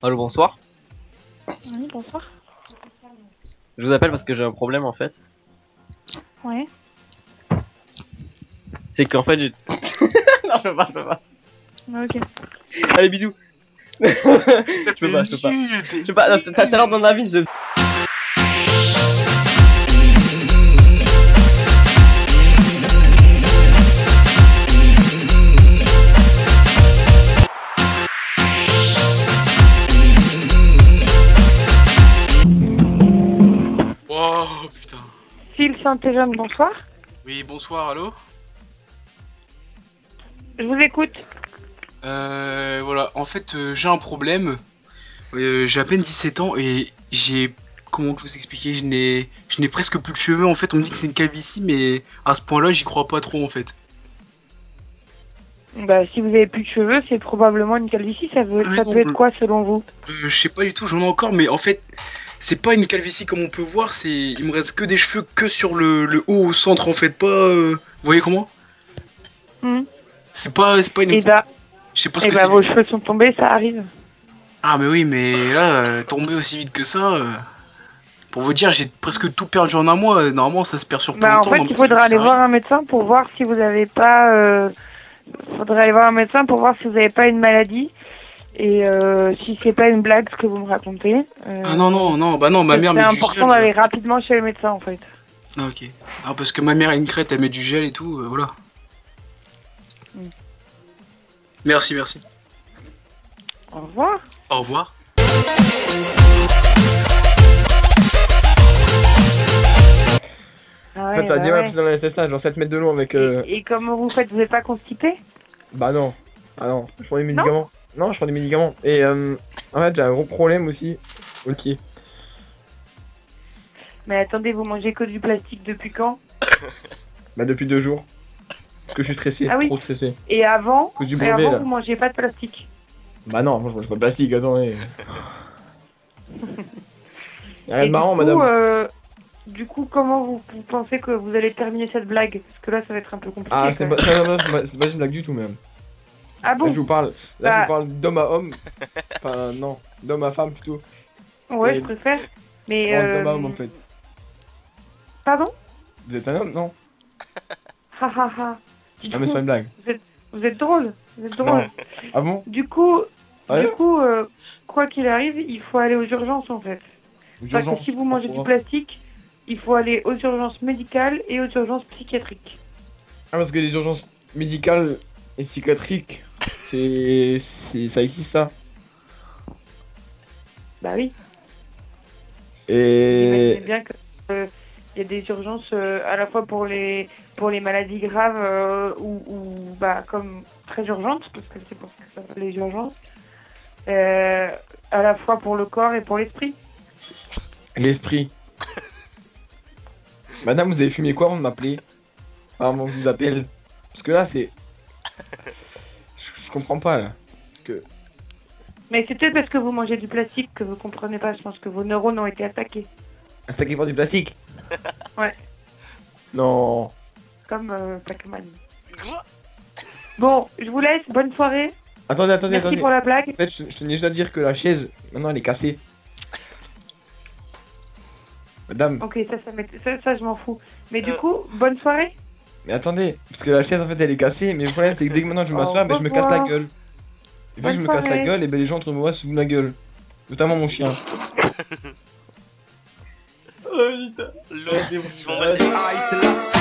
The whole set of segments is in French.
Allô, bonsoir. Oui, bonsoir. Je vous appelle parce que j'ai un problème en fait. Ouais. C'est qu'en fait j'ai... Non, je peux pas. Ok. Allez, bisous. Je peux pas. Je peux pas. Tout à l'heure dans la vie, je... Oh putain. Phil Saint-Étienne, bonsoir. Oui, bonsoir, allô. Je vous écoute. Voilà, en fait, j'ai un problème. J'ai à peine 17 ans et j'ai... Comment que vous expliquer, je n'ai presque plus de cheveux. En fait, on me dit que c'est une calvitie, mais à ce point-là, j'y crois pas trop, en fait. Bah, si vous avez plus de cheveux, c'est probablement une calvitie. Ça Ah, mais peut non, être quoi selon vous? je sais pas du tout, j'en ai encore, mais en fait, c'est pas une calvitie comme on peut voir. C'est, il me reste que des cheveux que sur le haut, au centre, en fait, pas. Vous voyez comment? Hmm. C'est pas une. Et bah, Je sais pas ce que c'est. vos cheveux sont tombés, ça arrive. Ah, mais oui, mais là, tomber aussi vite que ça. Pour vous dire, j'ai presque tout perdu en un mois. Normalement, ça se perd sur plus Bah, en longtemps. fait, Dans il ma faudra santé, aller ça voir arrive. un médecin pour voir si vous avez pas. Faudrait aller voir un médecin pour voir si vous n'avez pas une maladie. Et si c'est pas une blague ce que vous me racontez. Ah non, non, non, bah non, ma mère C'est met du important gel. d'aller rapidement chez le médecin en fait. Ah, ok. Ah, parce que ma mère a une crête, elle met du gel et tout, voilà. Mm. Merci, merci. Au revoir. Au revoir. Ah En ouais, fait, ça a bah dit ouais, ouais. c'est dans l'intestin, genre 7 mètres de long avec. Et comment vous faites? Vous n'êtes pas constipé? Bah non. Ah non, je prends des Non. médicaments. Non, je prends des médicaments. Et en fait, j'ai un gros problème aussi. Ok. Mais attendez, vous mangez que du plastique depuis quand? Bah depuis 2 jours. Parce que je suis stressé, Ah oui. trop stressé. Et avant, Cause du brevet, là. vous mangez pas de plastique? Bah non, moi je mange pas de plastique, attendez. Y'a rien Et de marrant, madame. du coup, comment vous pensez que vous allez terminer cette blague? Parce que là, ça va être un peu compliqué. Ah, quand c'est même. pas, c'est pas une blague du tout, même. Ah Là, bon? je vous parle, là, je Bah- vous parle d'homme à homme. Enfin, non, d'homme à femme plutôt. Ouais, Et- je préfère. Mais Non, d'homme à homme en fait. pardon? Vous êtes un homme, non? Ha ha ha. Du Ah, mais c'est coup, pas une blague. vous êtes drôle. Vous êtes drôle. Non. Ah bon? Du coup, Ouais. quoi qu'il arrive, il faut aller aux urgences en fait. Parce que Urgence, si vous mangez du pourquoi? plastique, il faut aller aux urgences médicales et aux urgences psychiatriques. Ah, parce que les urgences médicales et psychiatriques, ça existe ça. Bah oui. Et Imaginez bien que il y a des urgences à la fois pour les maladies graves ou bah comme très urgentes parce que c'est pour ça que ça s'appelle les urgences. À la fois pour le corps et pour l'esprit. l'esprit. Madame, vous avez fumé quoi avant de m'appeler? Enfin, avant que je vous appelle. Parce que là, c'est. Je comprends pas là. Parce que. Mais c'est peut-être parce que vous mangez du plastique que vous comprenez pas. Je pense que vos neurones ont été attaqués. Attaqué par du plastique? Ouais. Non. Comme Pac-Man. Bon, je vous laisse. Bonne soirée. Attendez, Merci pour la blague. En fait, je tenais juste à dire que la chaise, maintenant, elle est cassée. Madame, Ok, ça, je m'en fous. Mais du coup, bonne soirée. mais attendez, parce que la chaise en fait elle est cassée, mais le problème c'est que dès que maintenant je m'assois, ben, je me casse la revoir. gueule. Et vu que Bonne je me casse la soirée. gueule, et ben les gens autour de moi se foutent de ma gueule. Notamment mon chien. Oh putain. Je m'en bats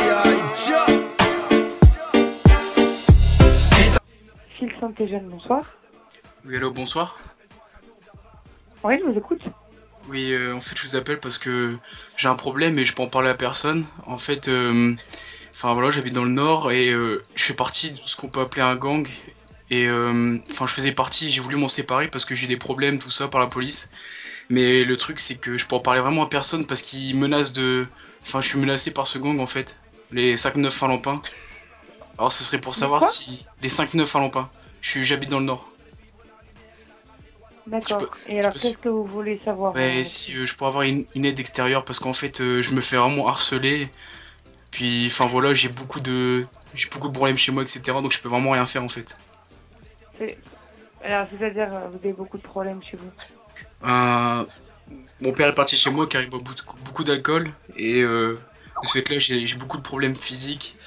Phil Saint-Étienne, bonsoir. Oui, allô, bonsoir. Oui, je vous écoute. Oui, en fait, je vous appelle parce que j'ai un problème et je peux en parler à personne. En fait, enfin voilà, j'habite dans le nord et je fais partie de ce qu'on peut appeler un gang. Et enfin, je faisais partie, j'ai voulu m'en séparer parce que j'ai des problèmes, tout ça, par la police. Mais le truc, c'est que je peux en parler vraiment à personne parce qu'ils menacent de. Enfin, je suis menacé par ce gang en fait. Les 5-9 Finlampins. Alors, ce serait pour savoir quoi si. Les 5-9 Finlampins. J'habite dans le nord. D'accord. Je peux- Et alors, peux- qu'est-ce que vous voulez savoir Ouais, si je pourrais avoir une aide extérieure parce qu'en fait je me fais vraiment harceler. Puis enfin voilà, j'ai beaucoup de problèmes chez moi, etc. Donc je peux vraiment rien faire en fait. Alors, c'est-à-dire, vous avez beaucoup de problèmes chez vous. Mon père est parti chez moi car il boit beaucoup d'alcool et de ce fait-là j'ai beaucoup de problèmes physiques,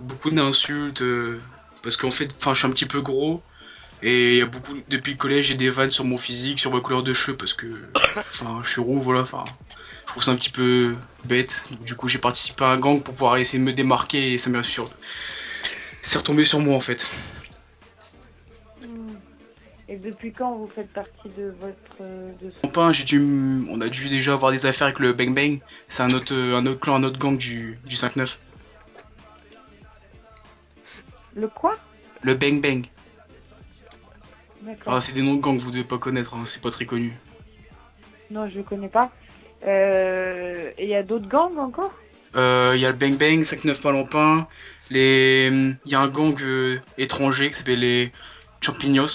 beaucoup d'insultes parce qu'en fait, je suis un petit peu gros et il y a beaucoup depuis le collège j'ai des vannes sur mon physique, sur ma couleur de cheveux parce que je suis roux, voilà, je trouve ça un petit peu bête. Donc, du coup j'ai participé à un gang pour pouvoir essayer de me démarquer et ça m'est c'est retombé sur moi en fait. Et depuis quand vous faites partie de votre... On a dû déjà avoir des affaires avec le Bang Bang. C'est un autre clan, un autre gang du 5-9. Le quoi? Le Bang Bang. D'accord. Ah, c'est des noms de gangs que vous devez pas connaître, hein, c'est pas très connu. Non, je connais pas. Et il y a d'autres gangs encore? Il y a le Bang Bang, 5-9 Palampin. Il y a un gang étranger qui s'appelle les Champignons.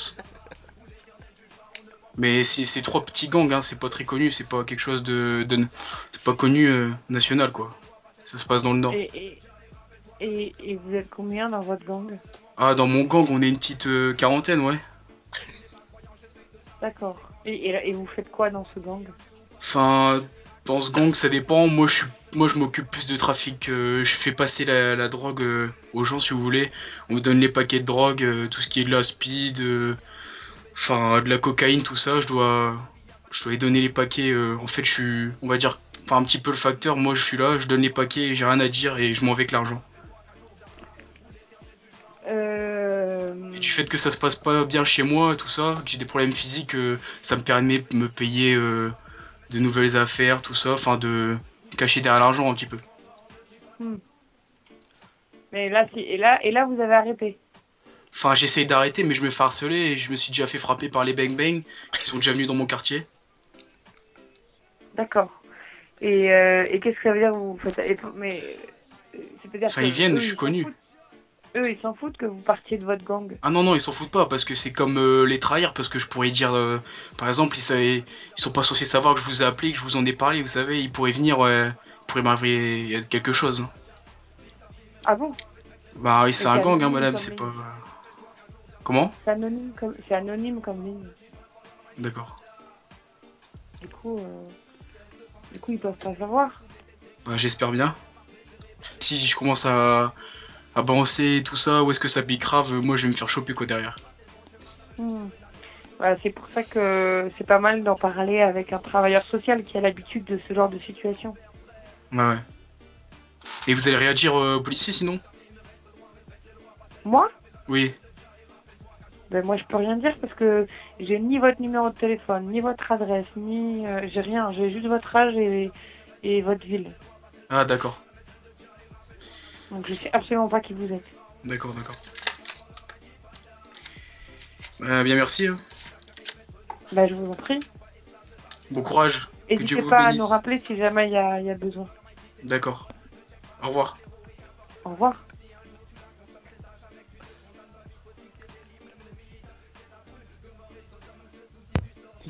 Mais c'est 3 petits gangs, hein, c'est pas très connu, c'est pas quelque chose c'est pas connu national quoi. Ça se passe dans le nord. Et vous êtes combien dans votre gang? Ah, dans mon gang on est une petite quarantaine, ouais. D'accord. Et vous faites quoi dans ce gang? Dans ce gang ça dépend, moi je m'occupe plus de trafic, je fais passer la drogue aux gens si vous voulez. On me donne les paquets de drogue, tout ce qui est de la speed, de la cocaïne, tout ça, je dois les donner les paquets. En fait, je suis, on va dire, un petit peu le facteur. Moi, je suis là, je donne les paquets, j'ai rien à dire et je m'en vais avec l'argent. Et du fait que ça se passe pas bien chez moi, tout ça, que j'ai des problèmes physiques, ça me permet de me payer de nouvelles affaires, tout ça, de cacher derrière l'argent un petit peu. Mais là, vous avez arrêté. J'essaye d'arrêter, mais je me fais harceler et je me suis déjà fait frapper par les Bang Bang qui sont déjà venus dans mon quartier. D'accord. Et qu'est-ce que ça veut dire vous faites? C'est-à-dire ils viennent, je suis connu. Eux, ils s'en foutent que vous partiez de votre gang? Ah non, ils s'en foutent pas, parce que c'est comme les trahir, parce que je pourrais dire, par exemple, ils sont pas censés savoir que je vous ai appelé, que je vous en ai parlé, vous savez, ils pourraient venir, ils pourraient m'arriver quelque chose. Ah bon? Bah oui, c'est un gang, hein, madame, c'est pas... Comment? C'est anonyme comme ligne. D'accord. Du coup, ils peuvent pas savoir. Bah j'espère bien. Si je commence à balancer tout ça, où est-ce que ça pique grave, moi je vais me faire choper quoi derrière. Voilà, c'est pour ça que c'est pas mal d'en parler avec un travailleur social qui a l'habitude de ce genre de situation. Ouais. Et vous allez réagir aux policiers sinon? Moi? Oui. Ben moi je peux rien dire parce que j'ai ni votre numéro de téléphone, ni votre adresse, ni... j'ai rien, j'ai juste votre âge et votre ville. Ah d'accord. Donc je sais absolument pas qui vous êtes. D'accord. Bien merci. Hein. Bah je vous en prie. Bon courage. N'hésitez pas à nous rappeler si jamais il y a besoin. D'accord. Au revoir. Au revoir.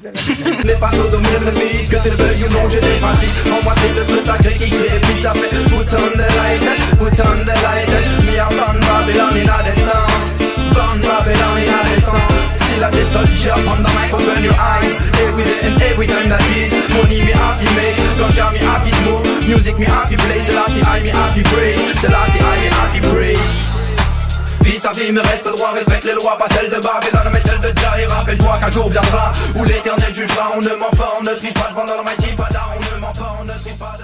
N'est pas au domaine ennemi, que tu le veuilles ou non, j'ai des principes. En moi c'est le feu sacré qui crée, pizza fait. Put on the lightest, me a born Babylon in a descent. Born Babylon in a descent. Still a des soldiers on the mic, open your eyes. Every day and every time that is. Money me happy make, ganja me happy smoke. Music me happy play, Selassie I me happy pray. Selassie I me happy pray. Vis ta vie mais reste droit, respecte les lois, pas celles de Babylone mais celles de Jah. Et rappelle-toi qu'un jour viendra où l'éternel jugera. On ne ment pas, on ne triche pas devant l'Almighty Fada. On ne ment pas, on ne triche pas